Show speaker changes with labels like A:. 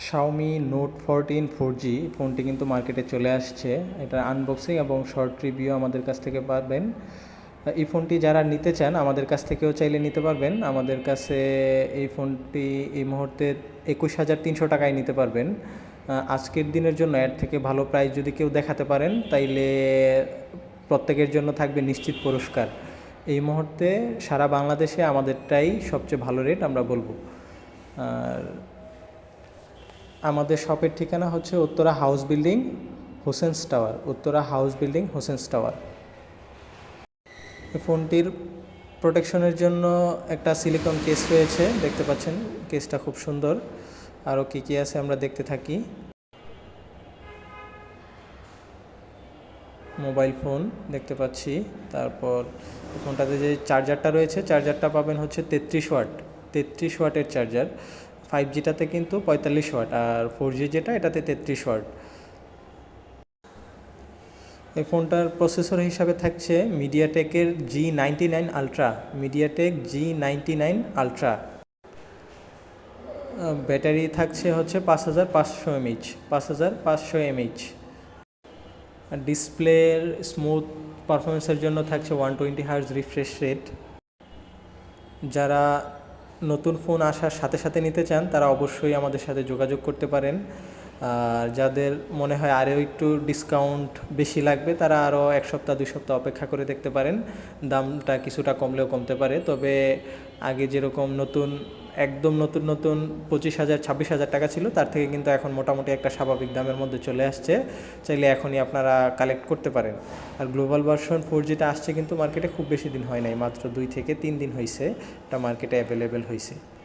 A: Xiaomi Note 14 4G ফোনটি কিন্তু মার্কেটে চলে আসছে। এটার আনবক্সিং এবং শর্ট রিভিউ আমাদের কাছ থেকে পাবেন। এই ফোনটি যারা নিতে চান আমাদের কাছ থেকেও চাইলে নিতে পারবেন। আমাদের কাছে এই ফোনটি এই মুহূর্তে 21,300 টাকায় নিতে পারবেন। আজকের দিনের জন্য এর থেকে ভালো প্রাইস যদি কেউ দেখাতে পারেন তাইলে প্রত্যেকের জন্য থাকবে নিশ্চিত পুরস্কার। এই মুহূর্তে সারা বাংলাদেশে আমাদেরটাই সবচেয়ে ভালো রেট আমরা বলবো। আর আমাদের শপের ঠিকানা হচ্ছে Uttara house building Hossain's tower, Uttara house building Hossain's tower. ফোনটির প্রোটেকশনের জন্য একটা সিলিকন কেস রয়েছে, দেখতে পাচ্ছেন কেসটা খুব সুন্দর। আরও কী কী আছে আমরা দেখতে থাকি। মোবাইল ফোন দেখতে পাচ্ছি। তারপর ফোনটাতে যে চার্জারটা রয়েছে, চার্জারটা পাবেন হচ্ছে 33 ওয়াটের চার্জার। 5Gটাতে কিন্তু 45 ওয়াট, আর 4G যেটা এটাতে 33 ওয়াট। এই ফোনটার প্রসেসর হিসাবে থাকছে মিডিয়াটেকের G99 ultra, MediaTek G99 ultra. Battery থাকছে হচ্ছে 5500 এমএইচ, 5500 এমএইচ। আর ডিসপ্লের স্মুথ পারফরমেন্সের জন্য থাকছে 120 হার্জ রিফ্রেশ রেট। যারা নতুন ফোন আসার সাথে সাথে নিতে চান তারা অবশ্যই আমাদের সাথে যোগাযোগ করতে পারেন। আর যাদের মনে হয় আরও একটু ডিসকাউন্ট বেশি লাগবে তারা আরও 1 সপ্তাহ 2 সপ্তাহ অপেক্ষা করে দেখতে পারেন, দামটা কিছুটা কমলেও কমতে পারে। তবে আগে যেরকম একদম নতুন 25,000 26,000 টাকা ছিল, তার থেকে কিন্তু এখন মোটামুটি একটা স্বাভাবিক দামের মধ্যে চলে আসছে। চাইলে এখনই আপনারা কালেক্ট করতে পারেন। আর গ্লোবাল ভার্সন 4Gটা আসছে কিন্তু মার্কেটে খুব বেশি দিন হয় নাই, মাত্র 2 থেকে 3 দিন হয়েছে এটা মার্কেটে অ্যাভেলেবেল হয়েছে।